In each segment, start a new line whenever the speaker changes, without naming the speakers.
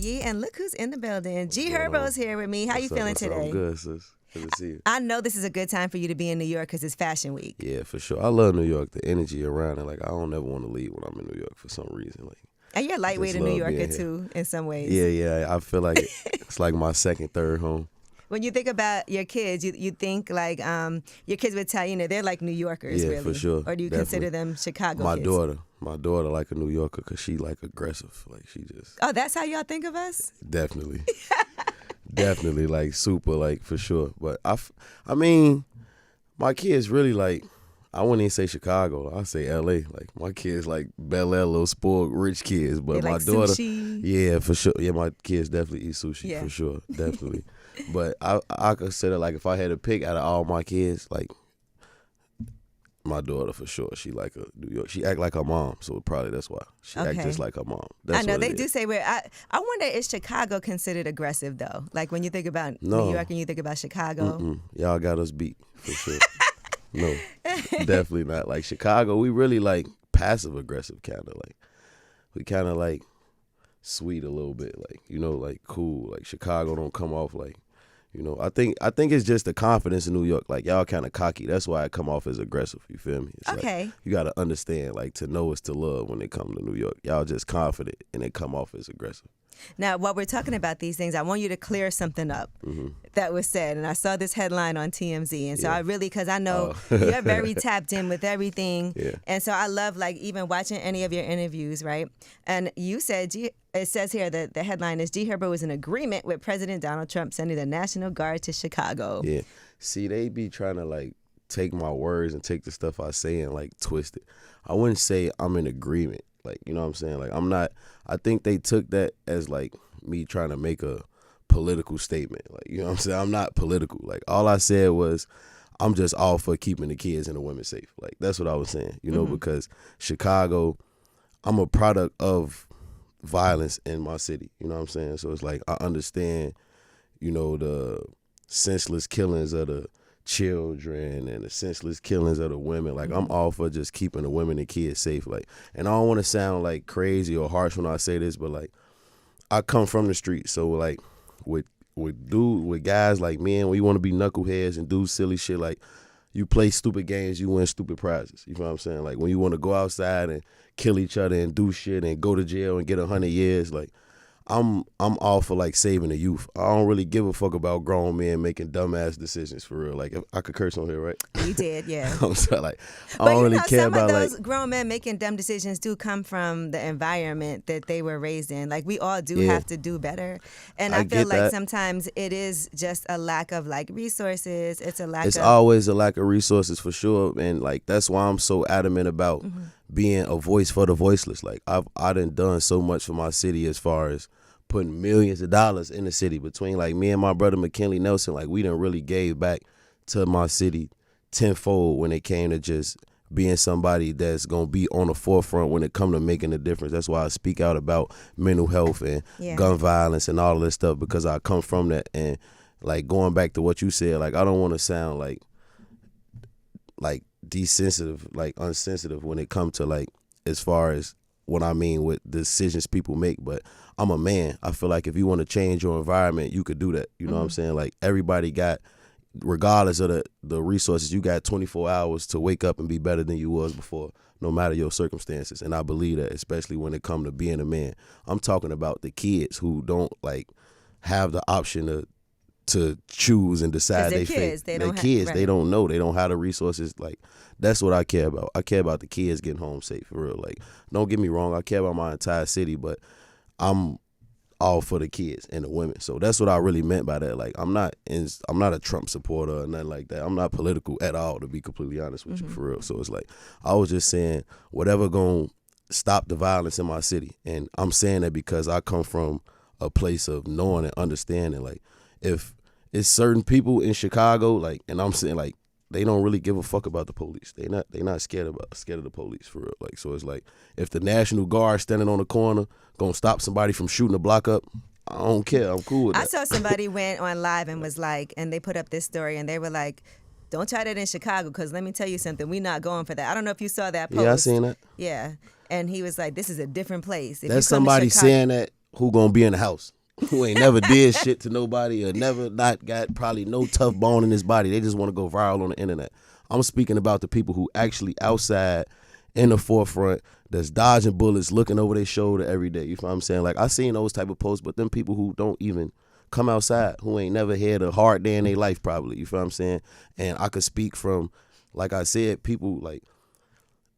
Yee, and look who's in the building. G Herbo's here with me. How you feeling today?
I'm good, sis. Good to see you.
I know this is a good time for you to be in New York because it's Fashion Week.
Yeah, for sure. I love New York. The energy around it. Like, I don't ever want to leave when I'm in New York for some reason. Like,
and you're lightweight a New Yorker too, in some ways.
Yeah. I feel like it's like my second, third home.
When you think about your kids, you think like your kids would tell you, they're like New Yorkers, really.
Yeah, for sure.
Or do you consider them Chicago
my
kids?
My daughter like a New Yorker because she like aggressive. Like, she just.
Oh, that's how y'all think of us?
Definitely. Definitely, like, super, like, for sure. But I mean, my kids really like. I wouldn't even say Chicago. I say L.A. Like, my kids like Bel Air, little spoiled rich kids. But
they
my
like
daughter,
sushi.
yeah, for sure. Yeah, my kids definitely eat sushi, for sure, definitely. But I consider, like, if I had to pick out of all my kids, like, my daughter for sure. She like a New York. She act like her mom, so probably that's why she act just like her mom. That's
I know
what
they do say where. I wonder, is Chicago considered aggressive though? Like when you think about New York and you think about Chicago.
Y'all got us beat for sure. No, definitely not. Like, Chicago, we really like passive aggressive kind of like. We kind of like sweet a little bit, like, like cool. Like, Chicago don't come off like, I think it's just the confidence in New York. Like, y'all kind of cocky. That's why I come off as aggressive. You feel me? It's
okay.
Like, you got to understand, like, to know is to love when it comes to New York. Y'all just confident and they come off as aggressive.
Now, while we're talking about these things, I want you to clear something up that was said. And I saw this headline on TMZ. And so I really, because I know you're very tapped in with everything.
Yeah.
And so I love, like, even watching any of your interviews, right? And you said, it says here that the headline is, G Herbo was in agreement with President Donald Trump sending the National Guard to Chicago.
Yeah. See, they be trying to, like, take my words and take the stuff I say and, like, twist it. I wouldn't say I'm in agreement. Like, you know what I'm saying? Like, I'm not, I think they took that as, like, me trying to make a political statement. Like, you know what I'm saying? I'm not political. Like, all I said was, I'm just all for keeping the kids and the women safe. Like, that's what I was saying, because Chicago, I'm a product of violence in my city. You know what I'm saying? So it's like, I understand, the senseless killings of the children and the senseless killings of the women. Like, I'm all for just keeping the women and kids safe. Like, and I don't want to sound like crazy or harsh when I say this, but like, I come from the street, so like with guys like me, and we want to be knuckleheads and do silly shit. Like, you play stupid games, you win stupid prizes. You know what I'm saying? Like, when you want to go outside and kill each other and do shit and go to jail and get 100 years, like, I'm all for, like, saving the youth. I don't really give a fuck about grown men making dumbass decisions, for real. Like, if I could curse on here, right?
You did, yeah.
I'm sorry, like, I don't really care about,
some of those
like,
grown men making dumb decisions do come from the environment that they were raised in. Like, we all do have to do better. And I feel like sometimes it is just a lack of, like, resources. It's
always a lack of resources, for sure. And, like, that's why I'm so adamant about being a voice for the voiceless. Like, I done so much for my city as far as putting millions of dollars in the city between, like, me and my brother McKinley Nelson. Like, we done really gave back to my city tenfold when it came to just being somebody that's gonna be on the forefront when it come to making a difference. That's why I speak out about mental health and gun violence and all of this stuff, because I come from that. And, like, going back to what you said, like, I don't want to sound like desensitive, like unsensitive when it comes to, like, as far as what I mean with decisions people make. But I'm a man. I feel like if you want to change your environment, you could do that. You know what I'm saying? Like, everybody got, regardless of the resources, you got 24 hours to wake up and be better than you was before, no matter your circumstances. And I believe that, especially when it comes to being a man. I'm talking about the kids who don't, like, have the option to choose and decide their fate. They don't know. They don't have the resources. Like, that's what I care about. I care about the kids getting home safe, for real. Like, don't get me wrong, I care about my entire city, but I'm all for the kids and the women. So that's what I really meant by that. Like, I'm not a Trump supporter or nothing like that. I'm not political at all, to be completely honest with you, for real. So it's like, I was just saying, whatever gonna stop the violence in my city. And I'm saying that because I come from a place of knowing and understanding. Like, if it's certain people in Chicago, like, and I'm saying, like, they don't really give a fuck about the police. They not scared of the police, for real. Like, so it's like, if the National Guard standing on the corner gonna stop somebody from shooting a block up, I don't care. I'm cool with that.
I saw somebody went on live and was like, and they put up this story and they were like, don't try that in Chicago, because let me tell you something, we're not going for that. I don't know if you saw that post.
Yeah, I seen that.
Yeah. And he was like, this is a different place.
That's somebody saying that who gonna be in the house, who ain't never did shit to nobody or never not got probably no tough bone in his body. They just want to go viral on the internet. I'm speaking about the people who actually outside in the forefront that's dodging bullets, looking over their shoulder every day. You know what I'm saying? Like, I seen those type of posts, but them people who don't even come outside, who ain't never had a hard day in their life probably. You know what I'm saying? And I could speak from, like I said, people like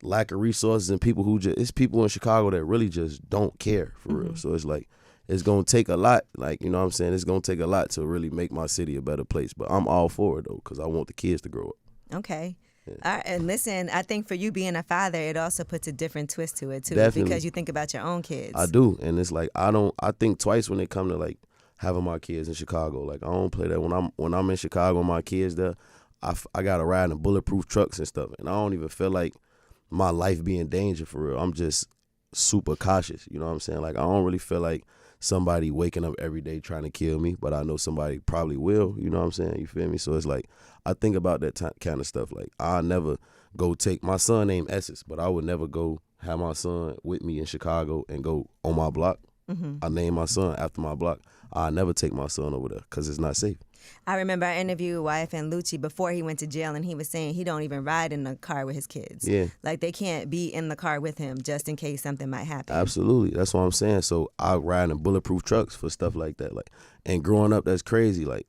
lack of resources and people who just, it's people in Chicago that really just don't care for real. So it's like, it's going to take a lot, like, you know what I'm saying? It's going to take a lot to really make my city a better place. But I'm all for it, though, because I want the kids to grow up.
Okay. Yeah. And listen, I think for you being a father, it also puts a different twist to it, too.
Definitely.
Because you think about your own kids.
I do. And it's like, I think twice when it come to, like, having my kids in Chicago. Like, I don't play that. When I'm in Chicago and my kids there, I got to ride in bulletproof trucks and stuff. And I don't even feel like my life be in danger for real. I'm just super cautious. You know what I'm saying? Like, I don't really feel like somebody waking up every day trying to kill me, but I know somebody probably will, you know what I'm saying? You feel me? So it's like, I think about that kind of stuff. Like, I'll never go take, my son named Essex, but I would never go have my son with me in Chicago and go on my block. I named my son after my block. I'll never take my son over there because it's not safe.
I remember I interviewed Wife and Lucci before he went to jail, and he was saying he don't even ride in the car with his kids.
Yeah.
Like, they can't be in the car with him just in case something might happen.
Absolutely. That's what I'm saying. So I ride in bulletproof trucks for stuff like that. Like, and growing up, that's crazy. Like,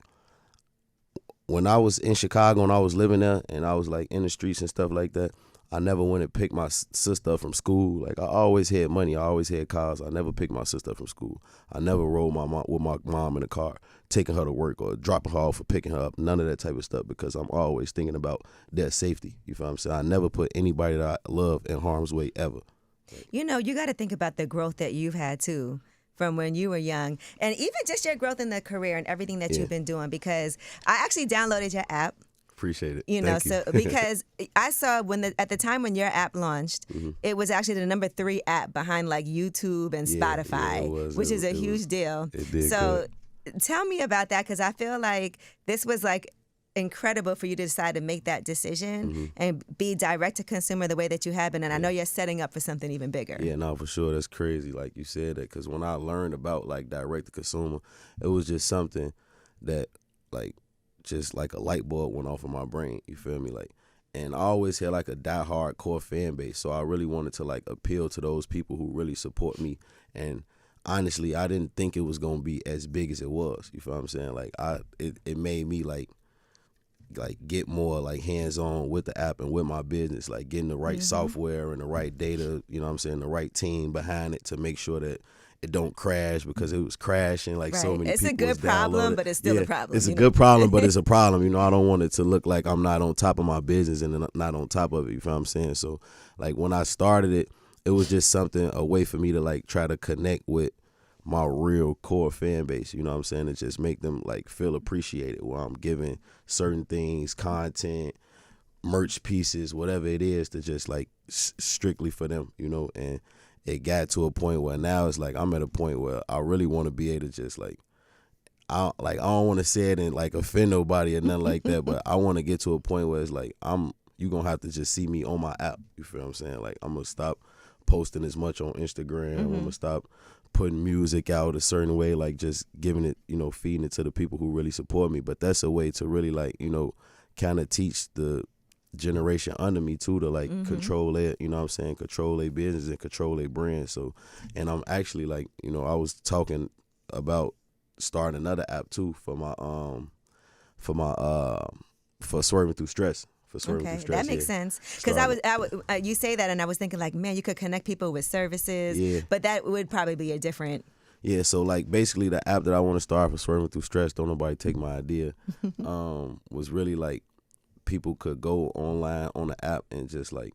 when I was in Chicago and I was living there and I was like in the streets and stuff like that, I never went and picked my sister up from school. Like, I always had money. I always had cars. I never picked my sister up from school. I never rode with my mom in the car, taking her to work or dropping her off or picking her up. None of that type of stuff, because I'm always thinking about their safety. You feel what I'm saying? I never put anybody that I love in harm's way ever.
You know, you got to think about the growth that you've had, too, from when you were young. And even just your growth in the career and everything that you've been doing, because I actually downloaded your app.
Appreciate it.
You know, so because I saw at the time when your app launched, it was actually the number 3 app behind like YouTube and Spotify, which is a huge deal.
It did.
So tell me about that, because I feel like this was like incredible for you to decide to make that decision and be direct to consumer the way that you have been. And I know you're setting up for something even bigger.
Yeah, no, for sure. That's crazy. Like you said that, because when I learned about like direct to consumer, it was just something that like, just like a light bulb went off in my brain, you feel me? Like, and I always had like a diehard core fan base, so I really wanted to like appeal to those people who really support me. And honestly, I didn't think it was gonna be as big as it was. You feel what I'm saying? Like, it made me like get more like hands on with the app and with my business, like getting the right software and the right data. You know what I'm saying? The right team behind it to make sure that it don't crash, because it was crashing like so many people.
It's a good problem, but it's still a problem.
It's a good problem, but it's a problem. You know, I don't want it to look like I'm not on top of my business and not on top of it. You feel what I'm saying? So like when I started it, it was just something, a way for me to like try to connect with my real core fan base. You know what I'm saying? To just make them like feel appreciated while I'm giving certain things, content, merch pieces, whatever it is, to just like strictly for them, you know. And it got to a point where now it's like I'm at a point where I really want to be able to just like, I don't want to say it and like offend nobody or nothing like that, but I want to get to a point where it's like you gonna have to just see me on my app. You feel what I'm saying? Like, I'm gonna stop posting as much on Instagram. I'm gonna stop putting music out a certain way, like just giving it, you know, feeding it to the people who really support me. But that's a way to really like, you know, kind of teach the generation under me too to like control it, you know what I'm saying, control their business and control their brand. So, and I'm actually like, you know, I was talking about starting another app too for Swerving Through Stress.
Okay, that makes sense. Because you say that, and I was thinking like, man, you could connect people with services, but that would probably be a different.
Yeah, so like basically the app that I want to start for Swerving Through Stress, don't nobody take my idea, was really like people could go online on the app and just like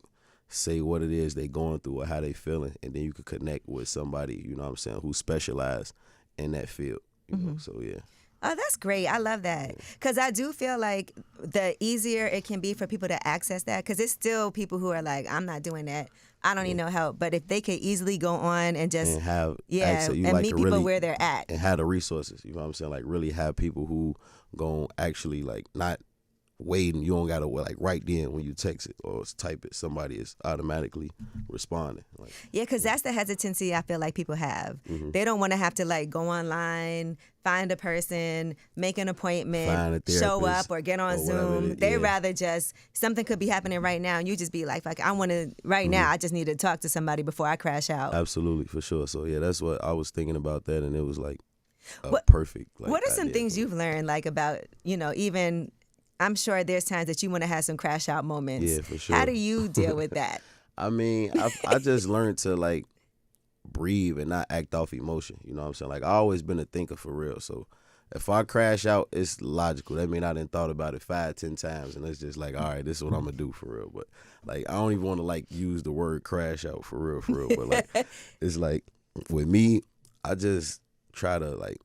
say what it is they going through or how they feeling, and then you could connect with somebody, you know what I'm saying, who specialize in that field. You know? So yeah.
Oh, that's great. I love that. Because I do feel like the easier it can be for people to access that, because it's still people who are like, I'm not doing that. I don't need no help. But if they could easily go on and just
and have
and
like
meet people
really,
where they're at.
And have the resources, you know what I'm saying? Like really have people who gon' actually like not waiting. You don't gotta like right then when you text it or type it, somebody is automatically responding. Like,
yeah, because that's the hesitancy I feel like people have. They don't want to have to like go online, find a person, make an appointment, show up or get on Zoom. They'd rather just, something could be happening right now and you just be like I want to, right now, I just need to talk to somebody before I crash out.
Absolutely, for sure. So yeah, that's what I was thinking about that, and it was like perfect. Like,
what are some things you've learned like about, even, I'm sure there's times that you want to have some crash out moments.
Yeah, for sure.
How do you deal with that?
I mean, I just learned to like breathe and not act off emotion. You know what I'm saying? Like, I always been a thinker for real. So if I crash out, it's logical. That mean I done thought about it 5-10 times, and it's just like, all right, this is what I'm gonna do for real. But like, I don't even want to like use the word crash out for real. But like, it's like with me, I just try to like,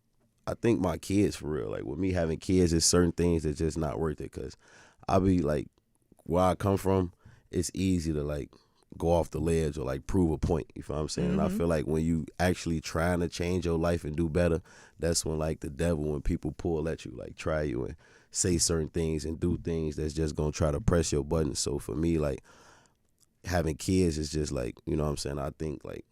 I think my kids for real. Like with me having kids, there's certain things that's just not worth it, because I be like, where I come from, it's easy to like go off the ledge or like prove a point. You feel what I'm saying? And I feel like when you actually trying to change your life and do better, that's when like the devil, when people pull at you, like try you and say certain things and do things that's just gonna try to press your buttons. So for me, like having kids is just like, you know what I'm saying? I think like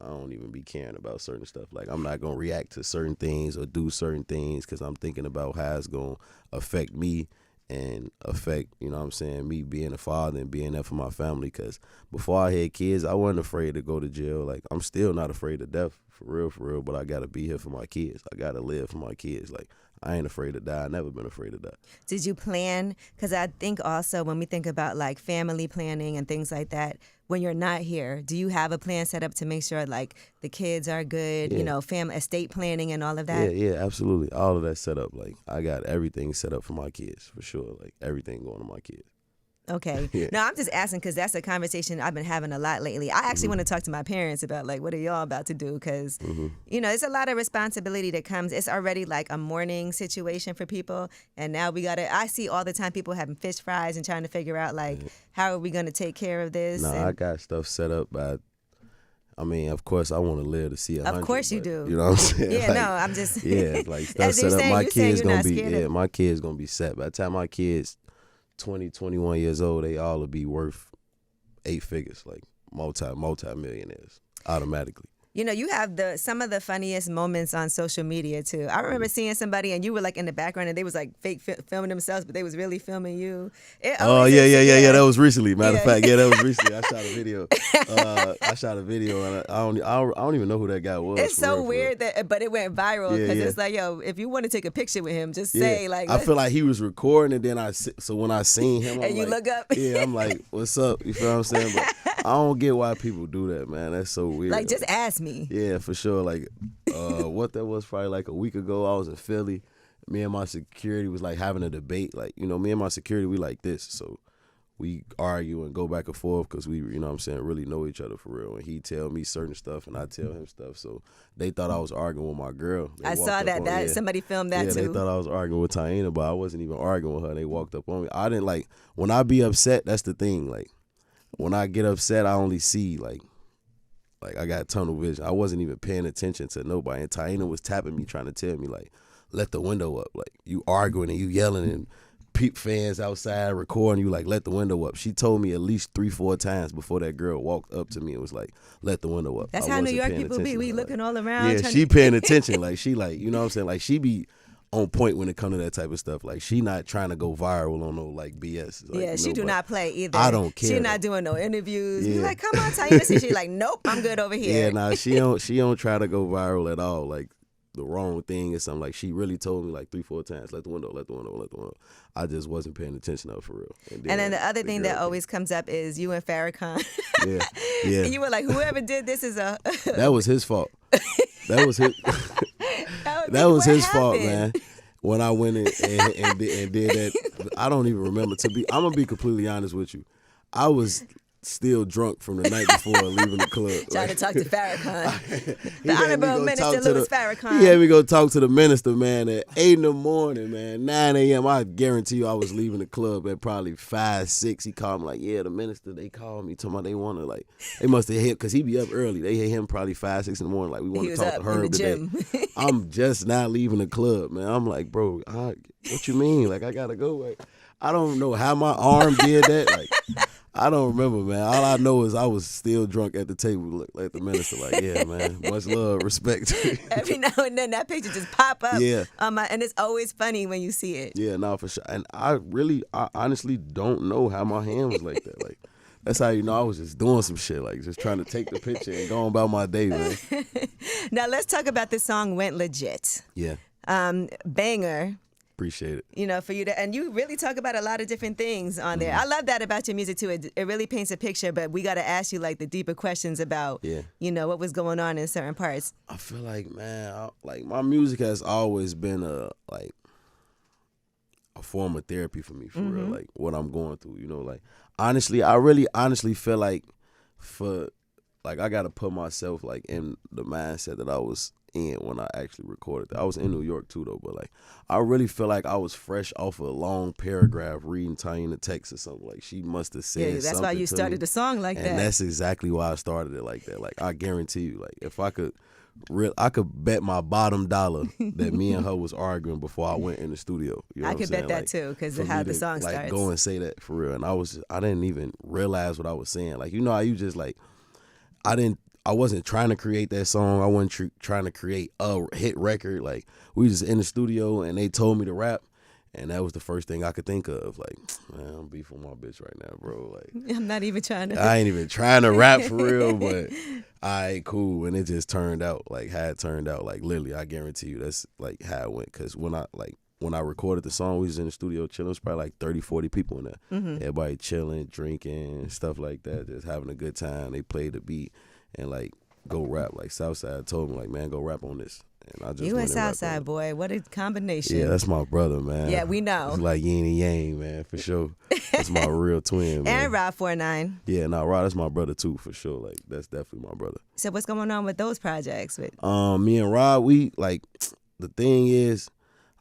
I don't even be caring about certain stuff. Like I'm not gonna react to certain things or do certain things because I'm thinking about how it's gonna affect me and affect, you know what I'm saying, me being a father and being there for my family. Because before I had kids, I wasn't afraid to go to jail. Like, I'm still not afraid of death, for real, but I got to be here for my kids. I got to live for my kids. Like, I ain't afraid to die. I never been afraid to die.
Did you plan? Because I think also when we think about, like, family planning and things like that, when you're not here, do you have a plan set up to make sure, like, the kids are good, family, estate planning and all of that?
Yeah, absolutely. All of that set up. Like, I got everything set up for my kids, for sure. Like, everything going to my kids.
Okay. Yeah. No, I'm just asking because that's a conversation I've been having a lot lately. I actually want to talk to my parents about, like, what are y'all about to do? Because, it's a lot of responsibility that comes. It's already like a morning situation for people. And now I see all the time people having fish fries and trying to figure out, like, how are we going to take care of this?
I got stuff set up by, I mean, of course, I want to live to see 100.
Of course you do.
You know what I'm saying?
Yeah, like, no, I'm just.
Yeah, like stuff set up. My kids going to be, my kids going to be set. By the time my kids 20, 21 years old, they all will be worth 8 figures, like multi-millionaires automatically.
You have some of the funniest moments on social media too. I remember seeing somebody and you were like in the background and they was like fake filming themselves, but they was really filming you.
Oh yeah. That was recently. Matter of fact, that was recently. I shot a video. And I don't even know who that guy was.
It's so weird but it went viral because it's like, yo, if you want to take a picture with him, just say like.
I feel like he was recording and then so when I seen him,
and you look up.
Yeah, I'm like, what's up? You feel what I'm saying? But I don't get why people do that, man. That's so weird.
Like, just ask me.
Yeah, for sure. Like, what that was probably like a week ago. I was in Philly. Me and my security was like having a debate. Like, me and my security, we like this. So we argue and go back and forth because we, you know what I'm saying, really know each other for real. And he tell me certain stuff and I tell him stuff. So they thought I was arguing with my girl.
I saw that. Somebody filmed that too.
Yeah, they thought I was arguing with Taina, but I wasn't even arguing with her. They walked up on me. I didn't like, when I be upset, that's the thing. Like, when I get upset, I only see like I got tunnel vision. I wasn't even paying attention to nobody. And Taina was tapping me, trying to tell me, like, let the window up. Like, you arguing and you yelling and peep fans outside recording you, like, let the window up. She told me at least 3-4 times before that girl walked up to me and was like, let the window up.
That's how New York people be. We looking all around.
Yeah, she paying attention. Like, she like, you know what I'm saying? Like, she be on point when it comes to that type of stuff. Like, she not trying to go viral on no like BS. Like,
yeah, she do not play either.
I don't care.
She not doing no interviews. Yeah. You like, come on, Taina. She like, nope, I'm good over here.
Yeah, nah, she don't try to go viral at all. Like, the wrong thing or something. Like, she really told me like 3-4 times, let the window. I just wasn't paying attention to her for real.
And then the other thing that always comes up is you and Farrakhan.
Yeah.
And you were like, whoever did this is a.
That was his fault. That was his. That was his fault, man. When I went in and did that, I don't even remember. I'm gonna be completely honest with you. I was still drunk from the night before leaving the club.
Trying to talk to Farrakhan. The Honorable Minister Louis Farrakhan.
He had me go talk to the minister, man, at 8 in the morning, man, 9 a.m. I guarantee you I was leaving the club at probably 5, 6. He called me like, yeah, the minister, they called me, talking about they want to, like, they must have hit, because he be up early. They hit him probably 5, 6 in the morning, like, we want to talk to Herb today. I'm just not leaving the club, man. I'm like, bro, what you mean? Like, I got to go. Like, I don't know how my arm did that. Like, I don't remember, man. All I know is I was still drunk at the table, like the minister, like, yeah, man, much love, respect.
Every now and then that picture just pop up.
Yeah.
And it's always funny when you see it.
Yeah, no, for sure. And I honestly don't know how my hand was like that. Like, that's how you know I was just doing some shit, like just trying to take the picture and going about my day, man.
Now let's talk about this song, Went Legit.
Yeah.
Banger.
Appreciate it.
You know, for you to, and you really talk about a lot of different things on there. I love that about your music too. It really paints a picture, but we got to ask you like the deeper questions about, you know, what was going on in certain parts.
I feel like, man, like my music has always been a form of therapy for me, for real. Like what I'm going through, you know, like honestly, I really honestly feel like I got to put myself like in the mindset that I was in when I actually recorded that. I was in New York too though, but like I really feel like I was fresh off a long paragraph reading Tanya text or something. Like she must have said something.
Yeah, that's why you started the song like that.
And that's exactly why I started it like that. Like I guarantee you, like if I could bet my bottom dollar that me and her was arguing before I went in the studio. You know
I
what
could
I'm saying?
bet that
like,
too, because of how the song starts.
Like go and say that for real, and I didn't even realize what I was saying. Like you know how you just like I wasn't trying to create that song. I wasn't trying to create a hit record. Like we just in the studio and they told me to rap, and that was the first thing I could think of. Like, man, I'm beefing with my bitch right now, bro. Like
I'm not even trying to.
I ain't even trying to rap for real, but all right, cool. And it just turned out like how it turned out. Like literally, I guarantee you that's like how it went. Cause when I recorded the song, we was in the studio chilling. It was probably like 30, 40 people in there. Everybody chilling, drinking, stuff like that, just having a good time. They played the beat. And like go rap. Like Southside told me, like, man, go rap on this. And I just
you and Southside, boy, what a combination.
Yeah, that's my brother, man.
Yeah, we know.
It's like yin and yang, man, for sure. That's my real twin, man.
And Rod 49.
Yeah, Rod, that's my brother too, for sure. Like that's definitely my brother.
So what's going on with those projects?
Me and Rod, we like the thing is,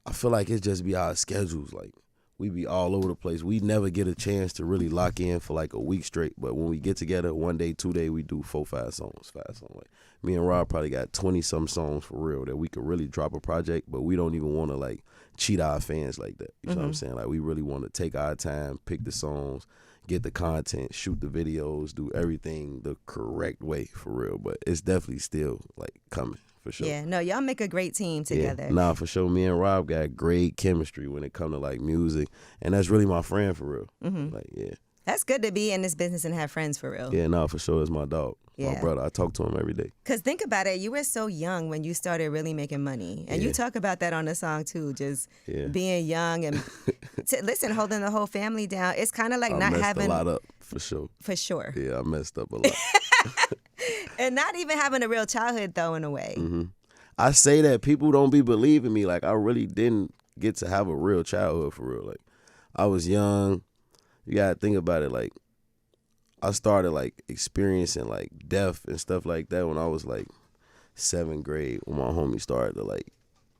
I feel like it just be our schedules. Like we be all over the place. We never get a chance to really lock in for like a week straight. But when we get together, 1 day, 2 day, we do 4, 5 songs. Like me and Rob probably got 20-some songs for real that we could really drop a project, but we don't even want to like cheat our fans like that. You know what I'm saying? Like we really want to take our time, pick the songs, get the content, shoot the videos, do everything the correct way for real. But it's definitely still like coming. For sure.
Yeah, no, y'all make a great team together.
Yeah. For sure. Me and Rob got great chemistry when it come to like music, and that's really my friend for real. Like, yeah.
That's good to be in this business and have friends for real.
Yeah, for sure. That's my dog, my brother. I talk to him every day.
Because think about it, you were so young when you started really making money. And you talk about that on the song too, just being young and, listen, holding the whole family down. It's kind of like not having.
I messed a lot up, for sure.
For sure.
Yeah, I messed up a lot.
And not even having a real childhood, though, in a way.
I say that people don't be believing me. Like, I really didn't get to have a real childhood, for real. Like, I was young. You got to think about it. Like, I started, like, experiencing, like, death and stuff like that when I was, like, 7th grade, when my homie started to, like,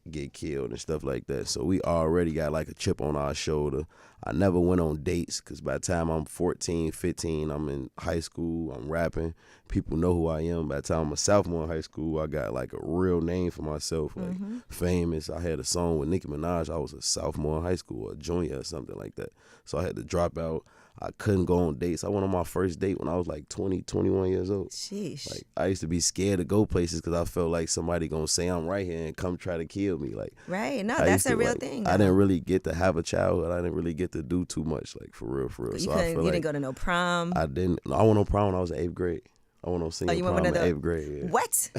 get killed and stuff like that. So we already got like a chip on our shoulder. I never went on dates because by the time I'm 14, 15, I'm in high school, I'm rapping. People know who I am. By the time I'm a sophomore in high school, I got like a real name for myself, like famous. I had a song with Nicki Minaj. I was a sophomore in high school, or a junior or something like that. So I had to drop out. I couldn't go on dates. I went on my first date when I was like 20, 21 years old.
Sheesh.
Like I used to be scared to go places because I felt like somebody gonna say I'm right here and come try to kill me. Like
right, no, that's a real thing.
I didn't really get to have a childhood. I didn't really get to do too much, like for real.
So I feel you didn't go to no prom.
I didn't. I went on prom when I was in 8th grade. I went on senior prom in 8th grade. Yeah.
What?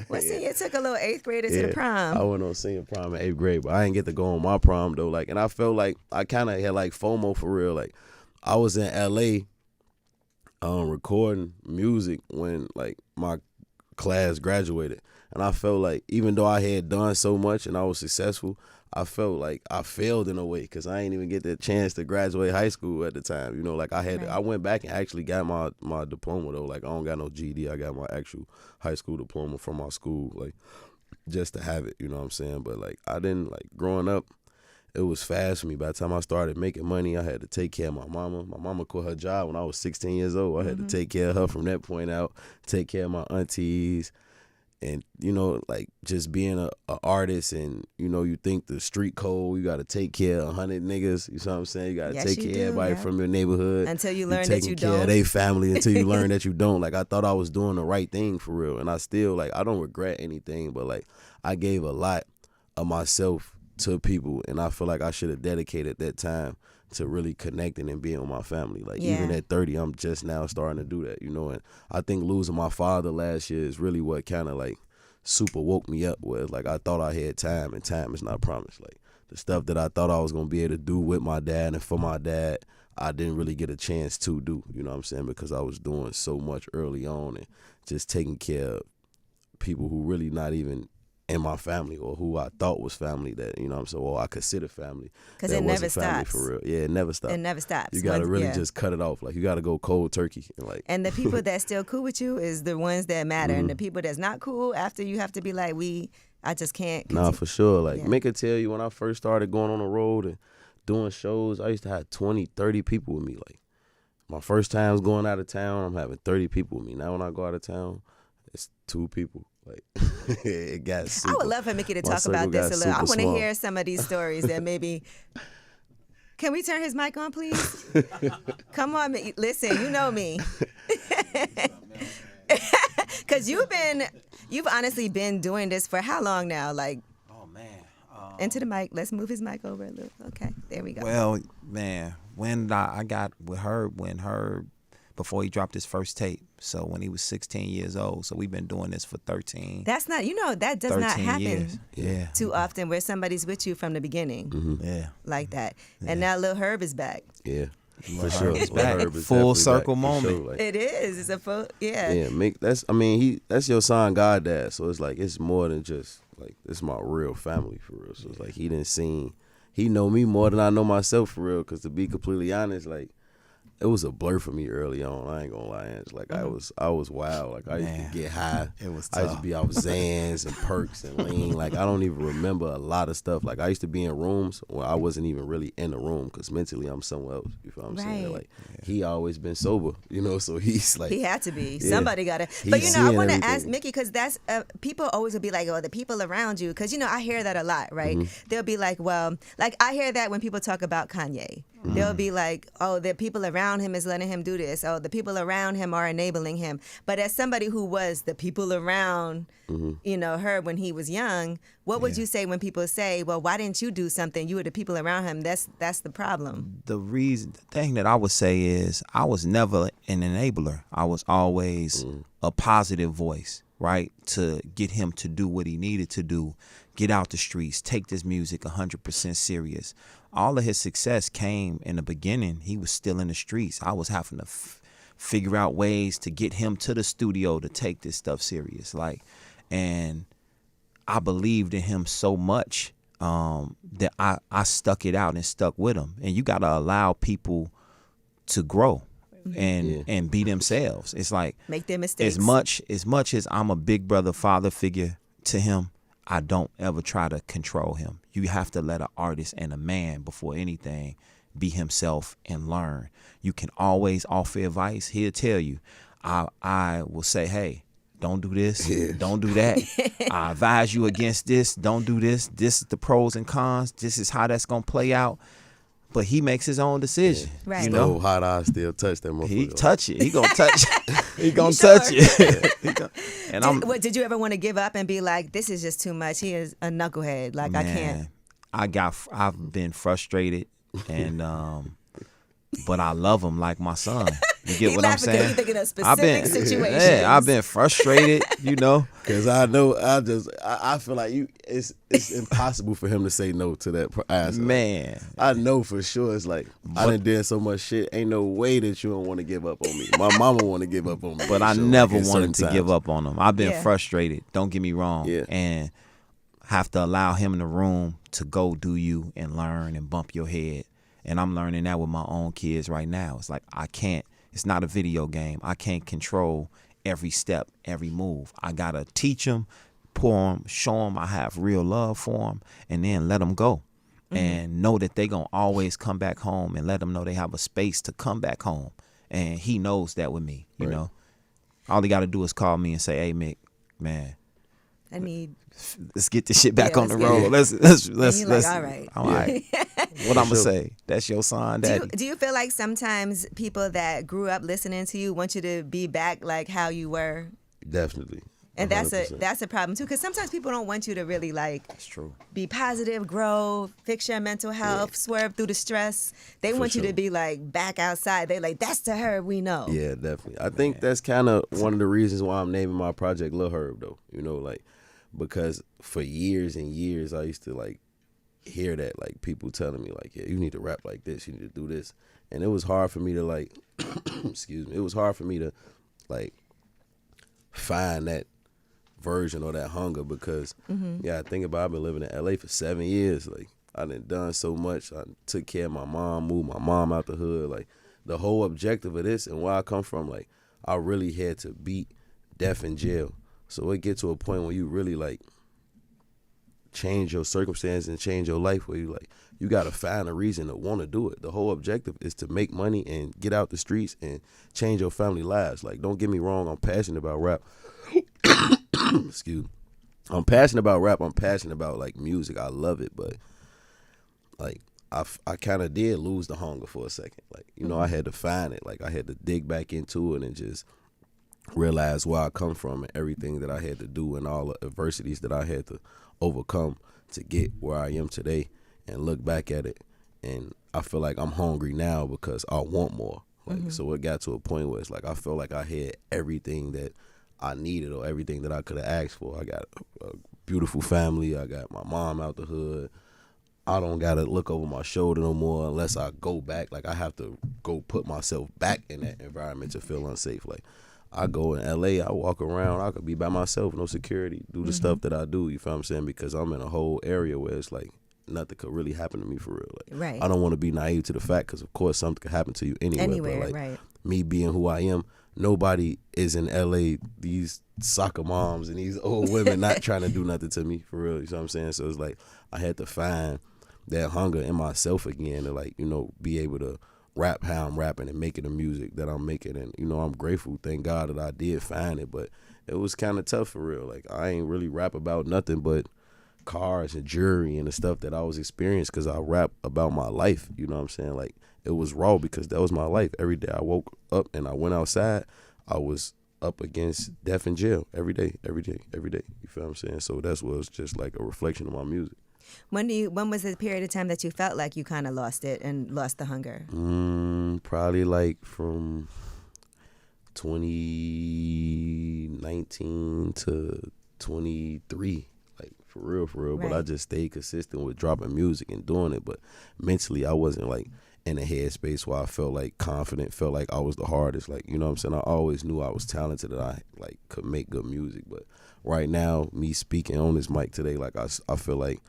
What senior took a little 8th grader to the prom?
I went on senior prom in 8th grade, but I didn't get to go on my prom though. Like, and I felt like I kind of had like FOMO for real. Like, I was in LA, recording music when like my class graduated, and I felt like even though I had done so much and I was successful, I felt like I failed in a way because I didn't even get the chance to graduate high school at the time. You know, like I went back and actually got my diploma though. Like I don't got no GED. I got my actual high school diploma from my school, like just to have it. You know what I'm saying? But like I didn't like growing up. It was fast for me. By the time I started making money, I had to take care of my mama. My mama quit her job when I was 16 years old. I had to take care of her from that point out, take care of my aunties. And, you know, like just being a artist and, you know, you think the street code, you got to take care of 100 niggas. You know what I'm saying? You got to take care of everybody from your neighborhood.
Until you learn that you don't.
Taking care of their family until you learn that you don't. Like, I thought I was doing the right thing for real. And I still, like, I don't regret anything. But, like, I gave a lot of myself to people. And I feel like I should have dedicated that time to really connecting and being with my family. Like, even at 30, I'm just now starting to do that, you know. And I think losing my father last year is really what kind of, like, super woke me up. Where, like, I thought I had time, and time is not promised. Like, the stuff that I thought I was going to be able to do with my dad and for my dad, I didn't really get a chance to do, you know what I'm saying, because I was doing so much early on and just taking care of people who really not even in my family or who I thought was family that, you know what I'm saying, or I consider family.
Because it never stops.
For real. Yeah, it never stops.
It never stops.
You got to really just cut it off. Like, you got to go cold turkey.
And the people that's still cool with you is the ones that matter. And the people that's not cool, after you have to be like, I just can't continue.
Nah, for sure. Like, Mick could tell you when I first started going on the road and doing shows, I used to have 20, 30 people with me. Like, my first times going out of town, I'm having 30 people with me. Now when I go out of town, it's 2 people. Like, it got super.
I would love for Mickey to talk about this a little. I want to hear some of these stories that maybe. Can we turn his mic on, please? Come on, Mickey. Listen, you know me. Because you've honestly been doing this for how long now? Like,
oh man,
into the mic. Let's move his mic over a little. Okay, there we go.
Well, man, when I got with Herb, before he dropped his first tape, so when he was 16 years old, so we've been doing this for 13.
That's not, that does not happen too
Yeah.
often where somebody's with you from the beginning.
Yeah,
like that. And now Lil Herb is back.
Yeah. For sure,
It's back.
Herb is
Full
definitely
circle
back,
moment.
Sure. Like,
It is. It's a full,
Yeah, that's your son, God Dad. So it's like it's more than just like it's my real family for real. So it's like he know me more than I know myself for real. Because to be completely honest, like it was a blur for me early on. I ain't gonna lie, Ange. Like I was wild. Like I used to get high.
It was
I used
tough.
to be out Zans and perks and lean. Like I don't even remember a lot of stuff. Like I used to be in rooms where I wasn't even really in the room because mentally I'm somewhere else. You feel what I'm saying? Like he always been sober, you know. So he's like
he had to be.
Yeah.
Somebody got to. But
He's
I
seeing
want to
everything.
ask Mickey because that's people always will be like, oh, the people around you. Because I hear that a lot, right? They'll be like, well, like I hear that when people talk about Kanye. They'll be like, oh, the people around him is letting him do this. Oh, the people around him are enabling him. But as somebody who was the people around, Herb when he was young, what would you say when people say, well, why didn't you do something? You were the people around him. That's the problem.
The thing that I would say is I was never an enabler. I was always a positive voice, right? To get him to do what he needed to do, get out the streets, take this music 100% serious. All of his success came in the beginning. He was still in the streets. I was having to figure out ways to get him to the studio to take this stuff serious. And I believed in him so much that I stuck it out and stuck with him. And you got to allow people to grow and be themselves. It's like
make their mistakes.
As much as I'm a big brother, father figure to him, I don't ever try to control him. You have to let an artist and a man, before anything, be himself and learn. You can always offer advice. He'll tell you. I will say, hey, don't do this. Don't do that. I advise you against this. Don't do this. This is the pros and cons. This is how that's going to play out. But he makes his own decision.
Right.
You know?
No hot eye still touch that motherfucker.
He touch it. He gonna touch it. He gonna touch it.
Did you ever want to give up and be like, this is just too much? He is a knucklehead. Like,
Man,
I can't.
I've been frustrated and but I love him like my son. You get what I'm saying?
You thinking of specific situations.
Yeah, I've been frustrated,
Because I know, I feel like it's impossible for him to say no to that answer.
Man.
I know for sure. It's like, I done did so much shit. Ain't no way that you don't want to give up on me. My mama want to give up on me.
But I
sure,
never
like
wanted to give up on him. I've been
Yeah.
frustrated. Don't get me wrong.
Yeah.
And have to allow him in the room to go do you and learn and bump your head. And I'm learning that with my own kids right now. It's like it's not a video game. I can't control every step, every move. I got to teach them, pour them, show them I have real love for them, and then let them go. And know that they going to always come back home and let them know they have a space to come back home. And he knows that with me, you know. All he got to do is call me and say, hey, Mick, man,
I need.
Let's get this shit back
Yeah,
on the
let's get
road.
it.
Let's
And you're like, all right.
All right. What I'm gonna say? That's your son, daddy.
Do you feel like sometimes people that grew up listening to you want you to be back like how you were?
Definitely.
And
100%.
that's a problem too, because sometimes people don't want you to really like
That's true.
be positive, grow, fix your mental health, swerve through the stress. They
For
want you
sure.
to be like back outside. They like, that's the Herb we know.
Yeah, definitely. I think that's kind of one of the reasons why I'm naming my project Lil Herb, though. You know, like, because for years and years I used to like hear that, like people telling me like, yeah, you need to rap like this, you need to do this, and it was hard for me to like, excuse me, it was hard for me to like find that version or that hunger because I think about it, I've been living in LA for 7 years. Like I done so much. I took care of my mom, moved my mom out the hood. Like the whole objective of this and where I come from, like I really had to beat death in jail. So it get to a point where you really like change your circumstance and change your life where you like you gotta find a reason to want to do it. The whole objective is to make money and get out the streets and change your family lives. Like don't get me wrong, I'm passionate about rap. Excuse me. I'm passionate about rap. I'm passionate about like music. I love it, but like I kind of did lose the hunger for a second. Like you know, I had to find it. Like I had to dig back into it and just realize where I come from and everything that I had to do and all the adversities that I had to overcome to get where I am today. And look back at it, and I feel like I'm hungry now because I want more. Like so, it got to a point where it's like I felt like I had everything that I needed or everything that I could have asked for. I got a beautiful family. I got my mom out the hood. I don't got to look over my shoulder no more unless I go back. Like, I have to go put myself back in that environment to feel unsafe. Like, I go in L.A., I walk around, I could be by myself, no security, do the stuff that I do, you feel what I'm saying? Because I'm in a whole area where it's like nothing could really happen to me for real. Like,
Right.
I don't want to be naive to the fact because, of course, something could happen to you anywhere. But, like,
right.
me being who I am, nobody is in L.A., these soccer moms and these old women not trying to do nothing to me for real, you know what I'm saying? So it's like I had to find that hunger in myself again to, like, you know, be able to rap how I'm rapping and making the music that I'm making. And, you know, I'm grateful, thank God, that I did find it. But it was kind of tough for real. Like, I ain't really rap about nothing but cars and jewelry and the stuff that I was experiencing because I rap about my life. You know what I'm saying? Like, it was raw because that was my life. Every day I woke up and I went outside, I was up against death in jail every day. You feel what I'm saying? So that's what was just like a reflection of my music.
When was the period of time that you felt like you kind of lost it and lost the hunger?
Probably like from 2019 to 23, like for real.
Right.
But I just stayed consistent with dropping music and doing it. But mentally, I wasn't like in a headspace where I felt like confident, felt like I was the hardest. Like, you know what I'm saying? I always knew I was talented and I like could make good music. But right now, me speaking on this mic today, like I feel like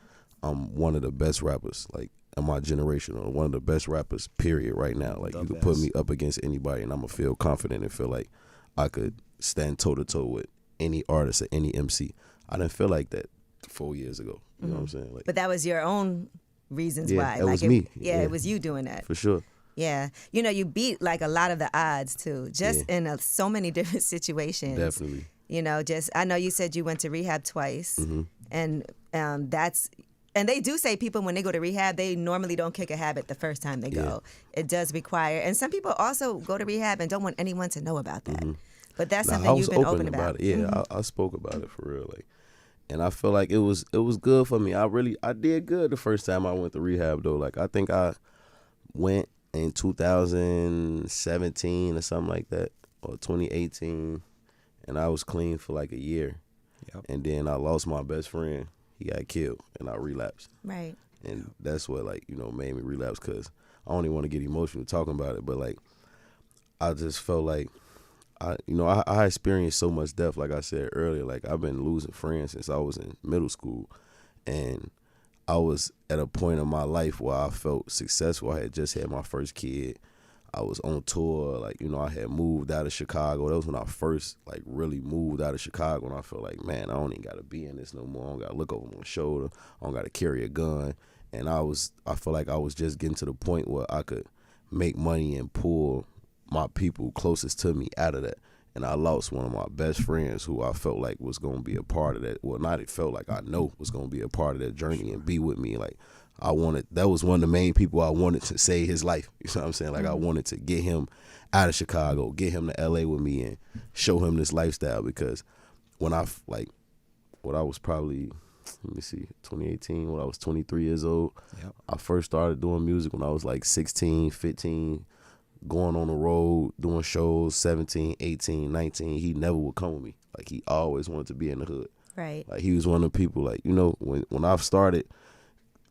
I'm one of the best rappers, like, in my generation, or one of the best rappers, period, right now. Like, you could put me up against anybody, and I'm going to feel confident and feel like I could stand toe-to-toe with any artist or any MC. I didn't feel like that 4 years ago. You know what I'm saying? Like,
But that was your own reasons
Yeah,
why.
that
Like
was me.
Yeah,
Yeah.
it was you doing that.
for sure.
Yeah. You know, you beat like a lot of the odds too, just in so many different situations.
Definitely.
You know, I know you said you went to rehab twice, and and they do say people when they go to rehab, they normally don't kick a habit the first time they go. It does require, and some people also go to rehab and don't want anyone to know about that. But that's something
I was
you've been open
about
about.
it. Yeah, I spoke about it for real. Like, and I feel like it was good for me. I did good the first time I went to rehab though. Like, I think I went in 2017 or something like that, or 2018, and I was clean for like a year.
Yep.
And then I lost my best friend. He got killed, and I relapsed.
Right.
And that's what, like, you know, made me relapse, because I don't even want to get emotional talking about it, but, like, I just felt like, I experienced so much death, like I said earlier. Like, I've been losing friends since I was in middle school, and I was at a point in my life where I felt successful. I had just had my first kid. I was on tour. Like, you know, I had moved out of Chicago. That was when I first, like, really moved out of Chicago, and I felt like, man, I don't even got to be in this no more. I don't got to look over my shoulder. I don't got to carry a gun. And I feel like I was just getting to the point where I could make money and pull my people closest to me out of that. and I lost one of my best friends who I felt like was gonna be a part of that. Well, not it felt like I know was gonna be a part of that journey and be with me. Like that was one of the main people I wanted to save his life. You know what I'm saying? Like I wanted to get him out of Chicago, get him to LA with me and show him this lifestyle, because when I was probably, let me see, 2018, when I was 23 years old, I first started doing music when I was like 16, 15, going on the road, doing shows, 17, 18, 19. He never would come with me. Like he always wanted to be in the hood.
Right.
Like he was one of the people, like, you know, when I started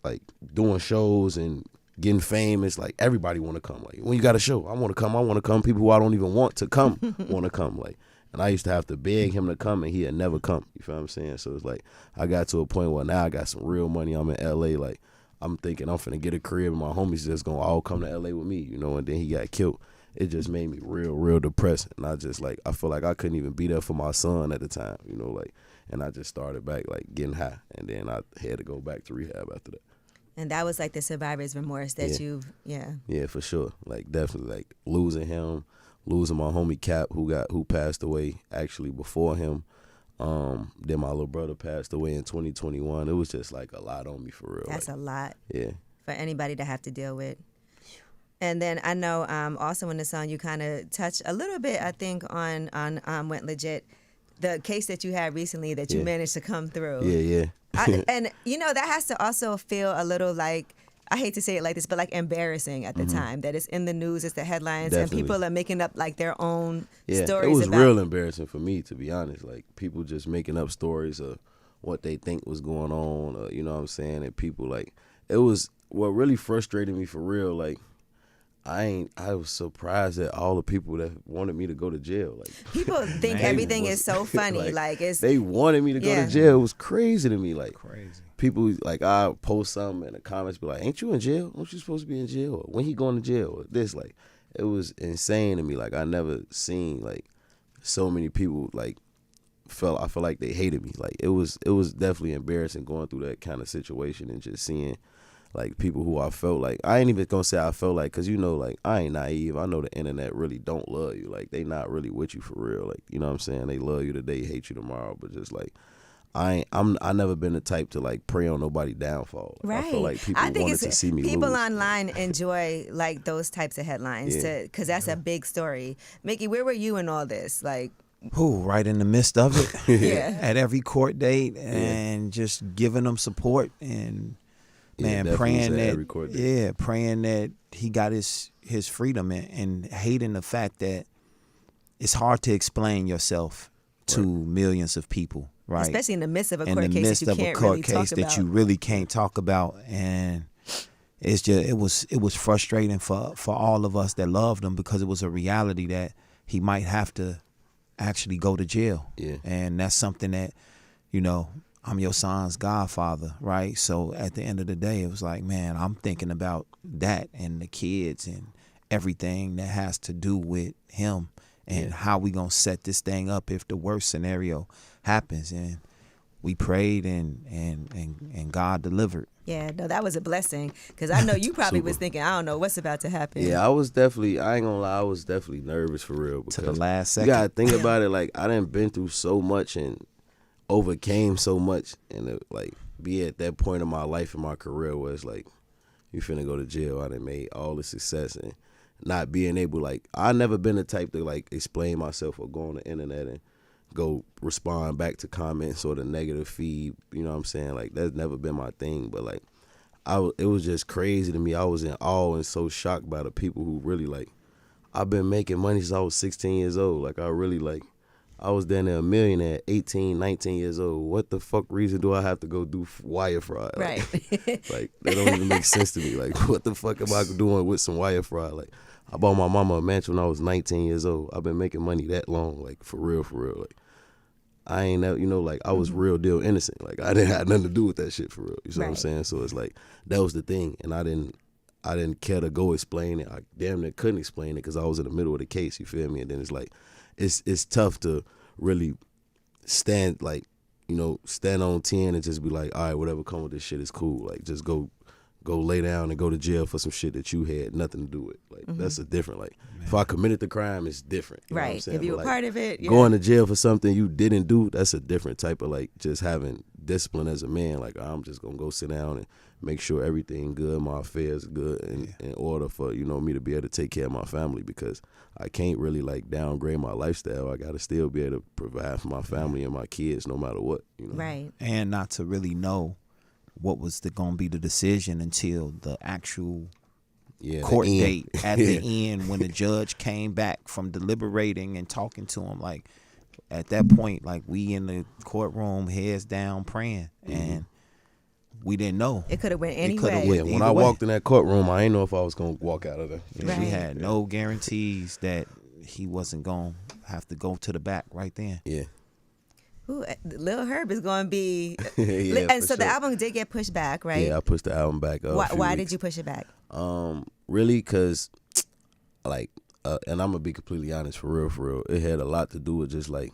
like doing shows and getting famous, like everybody want to come. Like when you got a show, I want to come. People who I don't even want to come want to come. Like, and I used to have to beg him to come, and he had never come. You feel what I'm saying? So it's like I got to a point where now I got some real money. I'm in LA. Like I'm thinking I'm finna get a crib, and my homies just gonna all come to LA with me, you know. And then he got killed. It just made me real depressed, and I feel like I couldn't even be there for my son at the time, you know. Like, and I just started back like getting high, and then I had to go back to rehab after that.
And that was like the survivor's remorse that
Yeah, for sure. Like definitely, like losing him, losing my homie Cap who passed away actually before him. Then my little brother passed away in 2021. It was just like a lot on me for real.
That's
like,
a lot.
Yeah.
For anybody to have to deal with. And then I know also in the song you kind of touched a little bit, I think, on Went Legit, the case that you had recently that you managed to come through.
Yeah.
And, you know, that has to also feel a little like, I hate to say it like this, but like embarrassing at the time, that it's in the news, it's the headlines,
Definitely.
and people are making up like their own stories.
It was real embarrassing for me, to be honest. Like people just making up stories of what they think was going on, or, you know what I'm saying? And people like, it was what really frustrated me for real. Like, I was surprised at all the people that wanted me to go to jail. Like
people think everything is so funny. like it's
they wanted me to go to jail. It was crazy to me. Like
Crazy.
People like I post something in the comments, be like, "Ain't you in jail? Aren't you supposed to be in jail? Or when he going to jail?" Or this, like, it was insane to me. Like I never seen like so many people like I felt like they hated me. Like it was definitely embarrassing going through that kind of situation and just seeing like people who I felt like, I ain't even gonna say I felt like, cause you know, like I ain't naive. I know the internet really don't love you. Like they not really with you for real. Like, you know what I'm saying? They love you today, hate you tomorrow. But just like I never been the type to like prey on nobody's downfall. Like,
right.
I feel like people wanted to see me
people
lose.
Online enjoy like those types of headlines because that's a big story. Mickey, where were you in all this? Like,
right in the midst of it.
Yeah.
At every court date and just giving them support and praying that he got his freedom and hating the fact that it's hard to explain yourself to millions of people, right?
Especially in the midst of a
in
court
the
case
midst
that you
of a
can't
court
really
case
talk
that
about.
you really can't talk about, and it's just it was frustrating for all of us that loved him, because it was a reality that he might have to actually go to jail.
Yeah.
And that's something that, you know, I'm your son's godfather, right? So at the end of the day, it was like, man, I'm thinking about that and the kids and everything that has to do with him and how we gonna set this thing up if the worst scenario happens. And we prayed and God delivered.
Yeah, no, that was a blessing, because I know you probably was thinking, I don't know what's about to happen.
Yeah, I was definitely, I ain't gonna lie, I was definitely nervous for real. Because
To the last second.
You gotta think about it, like I done been through so much and overcame so much, and like be at that point in my life and my career where it's like, you finna go to jail. I done made all the success, and not being able, like, I never been the type to like explain myself or go on the internet and go respond back to comments or the negative feed, you know what I'm saying? Like that's never been my thing. But like it was just crazy to me. I was in awe and so shocked by the people who really, like, I've been making money since I was 16 years old. Like I really, like, I was down there a millionaire at 18, 19 years old. What the fuck reason do I have to go do wire fraud?
Right.
Like that don't even make sense to me. Like what the fuck am I doing with some wire fraud? Like I bought my mama a mansion when I was 19 years old. I've been making money that long, like for real. Like I ain't never, you know, like I was real deal innocent. Like I didn't have nothing to do with that shit for real. You see what I'm saying? So it's like that was the thing, and I didn't care to go explain it. I damn near couldn't explain it because I was in the middle of the case. You feel me? And then it's like it's tough to really stand, like, you know, stand on 10 and just be like, all right, whatever come with this shit is cool. Like just go go lay down and go to jail for some shit that you had nothing to do with. Like that's a different, like, if I committed the crime, it's different. You know what I'm
Right.
saying?
If you
But,
were
like,
part of it, yeah.
going to jail for something you didn't do, that's a different type of, like, just having discipline as a man. Like, I'm just gonna go sit down and make sure everything good, my affairs good in order for, you know, me to be able to take care of my family, because I can't really, like, downgrade my lifestyle. I gotta still be able to provide for my family and my kids no matter what, you know.
Right.
And not to really know what was gonna be the decision until the actual court date at the end, when the judge came back from deliberating and talking to him. Like, at that point, like, we in the courtroom, heads down, praying, and we didn't know.
It could have went any
coulda
way.
went
When
either
I
way.
walked in that courtroom, I didn't know if I was gonna walk out of there.
Right.
We had no guarantees that he wasn't gonna have to go to the back right then.
Yeah.
Ooh, Lil Herb is going to be.
Yeah,
and
for
so the
sure.
album did get pushed back, right?
Yeah, I pushed the album back up.
Why did you push it back?
Really, cause like, and I'm gonna be completely honest, for real, it had a lot to do with just like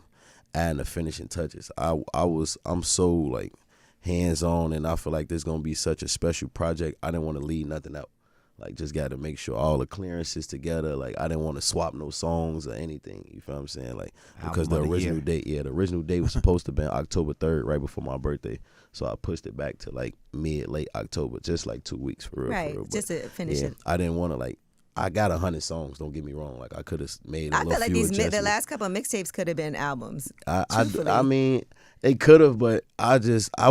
adding the finishing touches. I'm so like hands on, and I feel like this gonna be such a special project. I didn't want to leave nothing out. Like, just got to make sure all the clearances together. Like, I didn't want to swap no songs or anything. You feel what I'm saying? Like, because
Album of
the
the
original
year.
date, the original date was supposed to have been October 3rd, right before my birthday. So I pushed it back to like late October, just like 2 weeks for real.
Right,
For real. But,
just to finish it.
I didn't want to, like, I got 100 songs. Don't get me wrong. Like, I could have made a
I
little
feel like
few
the
adjustments.
last couple of mixtapes could have been albums. Truthfully.
I mean, they could have, but I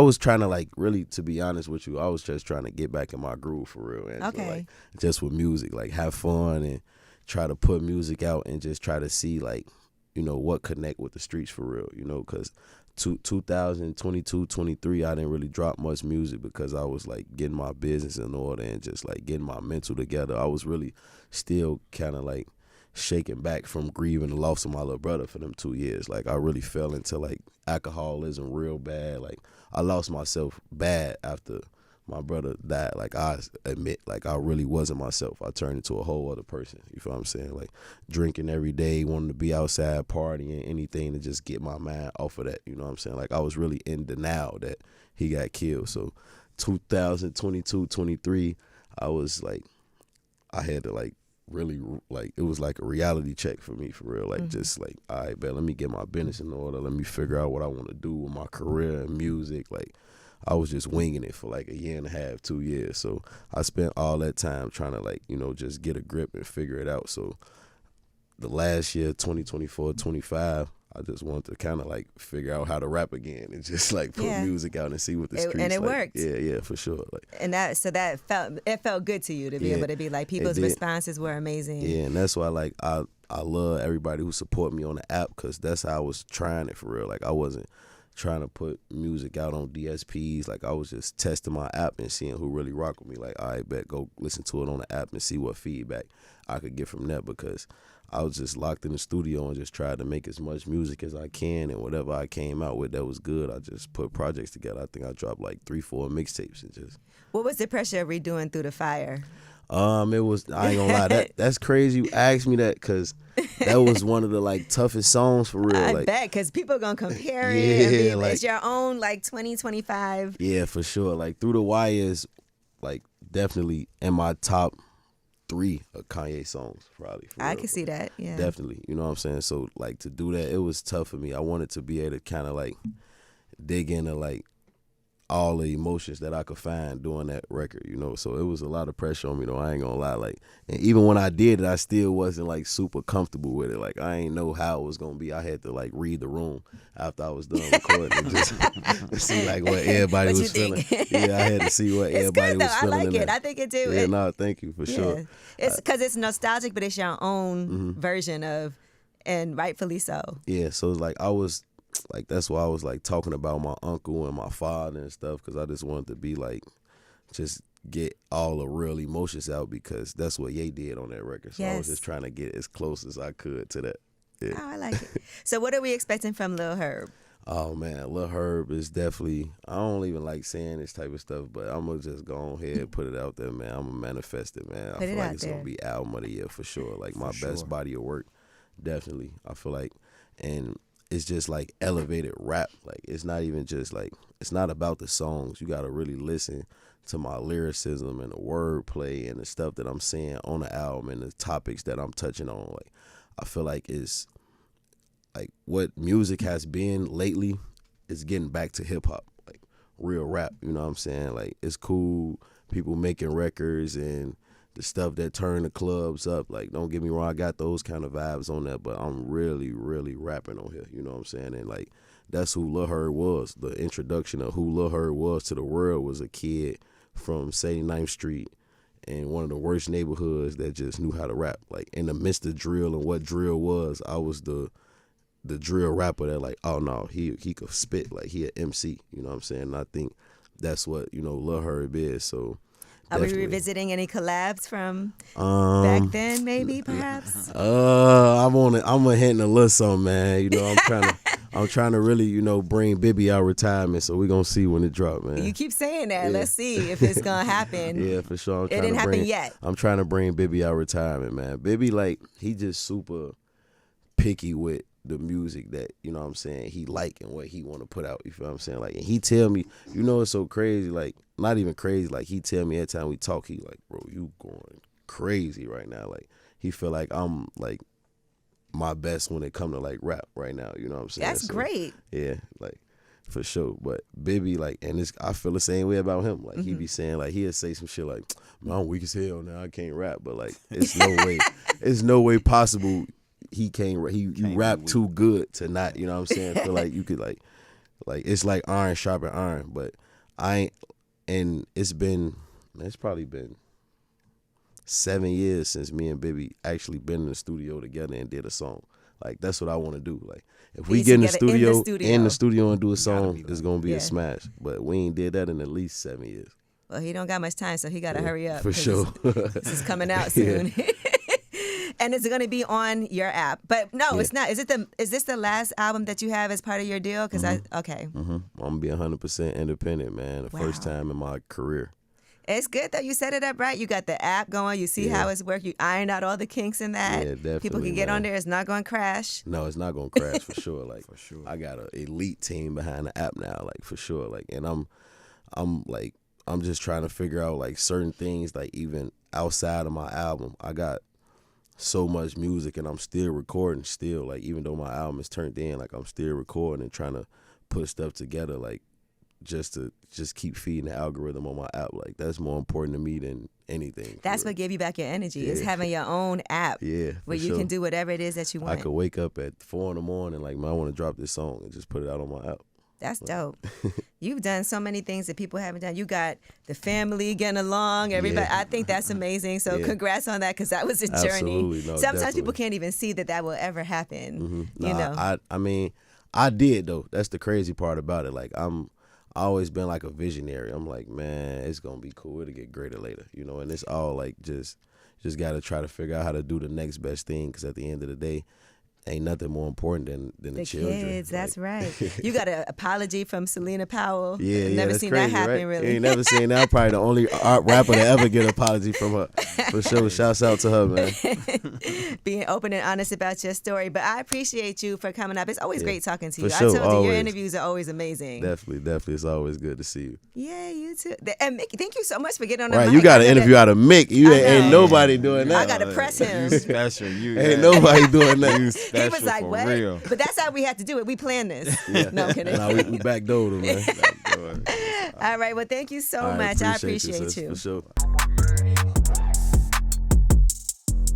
was trying to, like, really, to be honest with you, I was just trying to get back in my groove for real. And
Okay.
like, just with music, like, have fun and try to put music out and just try to see, like, you know, what connect with the streets for real, you know, because 2022, 23, I didn't really drop much music because I was, like, getting my business in order and just, like, getting my mental together. I was really still kind of, like, shaking back from grieving the loss of my little brother for them 2 years. Like, I really fell into, like, alcoholism real bad. Like, I lost myself bad after my brother died. Like, I admit, like, I really wasn't myself. I turned into a whole other person. You feel what I'm saying? Like, drinking every day, wanting to be outside, partying, anything to just get my mind off of that. You know what I'm saying? Like, I was really in denial that he got killed. So 2022, 23, I was like, I had to, like, really, like, it was like a reality check for me, for real. Like, just like, all right, man, let me get my business in order. Let me figure out what I want to do with my career and music. Like, I was just winging it for like a year and a half, 2 years. So I spent all that time trying to, like, you know, just get a grip and figure it out. So the last year, 2024, 25, I just wanted to kind of, like, figure out how to rap again and just, like, put music out and see what the streets
and it
like.
worked.
Yeah, for sure. Like,
And that felt good to you to be able to be like, people's responses were amazing.
Yeah, and that's why, like, I love everybody who support me on the app, because that's how I was trying it for real. Like, I wasn't trying to put music out on DSPs. Like, I was just testing my app and seeing who really rock with me. Like, all right, bet, go listen to it on the app and see what feedback I could get from that, because I was just locked in the studio and just tried to make as much music as I can, and whatever I came out with that was good, I just put projects together. I think I dropped like 3-4 mixtapes and just.
What was the pressure of redoing Through the Fire?
It was, I ain't gonna lie, that's crazy you asked me that, because that was one of the, like, toughest songs for real.
I
like,
bet, because people going to compare it.
Yeah, like,
it's your own, like, 2025.
Yeah, for sure. Like, Through the Wire is, like, definitely in my top 3 of Kanye songs, probably. For
I
real.
can see that, yeah.
Definitely, you know what I'm saying? So, like, to do that, it was tough for me. I wanted to be able to kind of, like, dig into, like, all the emotions that I could find doing that record, you know. So it was a lot of pressure on me, though. I ain't gonna lie. Like, and even when I did it, I still wasn't, like, super comfortable with it. Like, I ain't know how it was gonna be. I had to, like, read the room after I was done recording and just see, like, what everybody was feeling. Yeah, I had to see what everybody was feeling.
I like it.
That.
I think it do.
Yeah, no, thank you for sure.
It's because it's nostalgic, but it's your own version of, and rightfully so.
Yeah, so it's like I was. Like, that's why I was, like, talking about my uncle and my father and stuff, because I just wanted to be, like, just get all the real emotions out, because that's what Ye did on that record. So I was just trying to get as close as I could to that. Yeah.
Oh, I like it. So what are we expecting from Lil Herb?
Oh, man, Lil Herb is definitely, I don't even like saying this type of stuff, but I'm going to just go ahead and put it out there, man. I'm going to manifest it, man. I feel like it's going to be album of the year for sure. Like, my best body of work, definitely. I feel like, and it's just like elevated rap. Like it's not even just like, it's not about the songs. You gotta really listen to my lyricism and the wordplay and the stuff that I'm saying on the album and the topics that I'm touching on. Like I feel like it's like what music has been lately is getting back to hip hop, like real rap. You know what I'm saying? Like it's cool, people making records and the stuff that turn the clubs up. Like don't get me wrong, I got those kind of vibes on that, but I'm really, really rapping on here. You know what I'm saying? And like that's who Lil Herb was. The introduction of who Lil Herb was to the world was a kid from 79th Street in one of the worst neighborhoods that just knew how to rap. Like in the midst of drill and what drill was, I was the drill rapper that like, oh no, he could spit, like he an MC. You know what I'm saying? And I think that's what, you know, Lil Herb is. So
are we revisiting any collabs from back then, maybe, perhaps?
I'm hitting a little something, man. You know, I'm trying to really, you know, bring Bibby out of retirement, so we're gonna see when it drop, man.
You keep saying that. Yeah. Let's see if it's gonna happen.
Yeah, for sure.
It didn't happen yet.
I'm trying to bring Bibby out of retirement, man. Bibby, like, he just super picky with the music that, you know what I'm saying, he like and what he want to put out, you feel what I'm saying? Like, and he tell me, you know, it's so crazy, like, not even crazy, like, he tell me every time we talk, he like, bro, you going crazy right now. Like, he feel like I'm, like, my best when it come to, like, rap right now, you know what I'm saying?
That's great.
Yeah, like, for sure. But Bibby, like, and this, I feel the same way about him. Like, he be saying, like, he'll say some shit like, man, I'm weak as hell now, I can't rap. But, like, it's no way possible he can't, you rap too good to not, you know what I'm saying? Feel like you could, like it's like iron sharpen iron. But I ain't, and it's probably been 7 years since me and Bibby actually been in the studio together and did a song. Like, that's what I want to do. Like, if we get in the studio and do a song, it's going to be a smash. But we ain't did that in at least 7 years.
Well, he don't got much time, so he got to hurry up.
For sure.
This is coming out soon. And it's going to be on your app. But no, it's not. Is this the last album that you have as part of your deal? Because okay.
I'm going to be 100% independent, man. First time in my career.
It's good that you set it up right. You got the app going. You see how it's working. You ironed out all the kinks in that.
Yeah, definitely.
People can get on there. It's not going to crash.
No, it's not going to crash for sure. Like, for sure. I got an elite team behind the app now, like, for sure. Like, and I'm just trying to figure out, like, certain things, like, even outside of my album. I got so much music and I'm still recording still. Like, even though my album is turned in, like, I'm still recording and trying to put stuff together, like, just to keep feeding the algorithm on my app. Like, that's more important to me than anything.
That's what gave you back your energy, is having your own app where you can do whatever it is that you want.
I could wake up at 4 a.m. like, man, I want to drop this song and just put it out on my app.
That's dope. You've done so many things that people haven't done. You got the family getting along, everybody. I think that's amazing. So congrats on that, because that was a journey.
No,
sometimes definitely. People can't even see that will ever happen. You know.
I mean, I did, though. That's the crazy part about it. Like, I always been like a visionary. I'm like, man, it's gonna be cool. It'll get greater later, you know. And it's all like just got to try to figure out how to do the next best thing, because at the end of the day, ain't nothing more important than the children.
Kids, that's right. You got an apology from Selena Powell.
Yeah,
never seen
crazy,
that happen,
right?
really.
You ain't never seen that. I'm probably the only rapper to ever get an apology from her. For sure. Shouts out to her, man.
Being open and honest about your story. But I appreciate you for coming up. It's always great talking to you.
For sure,
I told
always.
you, your interviews are always amazing.
Definitely. It's always good to see you.
Yeah, you too. And Mick, thank you so much for getting on the
mic.
mic.
You got an interview out of Mick. Ain't nobody doing that.
I got to press him.
You special.
Ain't nobody doing that.
You special.
He was like, what?
Real.
But that's how we have to do it. We plan this. No, I'm kidding.
Nah, we backdoored him, man.
All right. Well, thank you so much. I appreciate you.
For sure.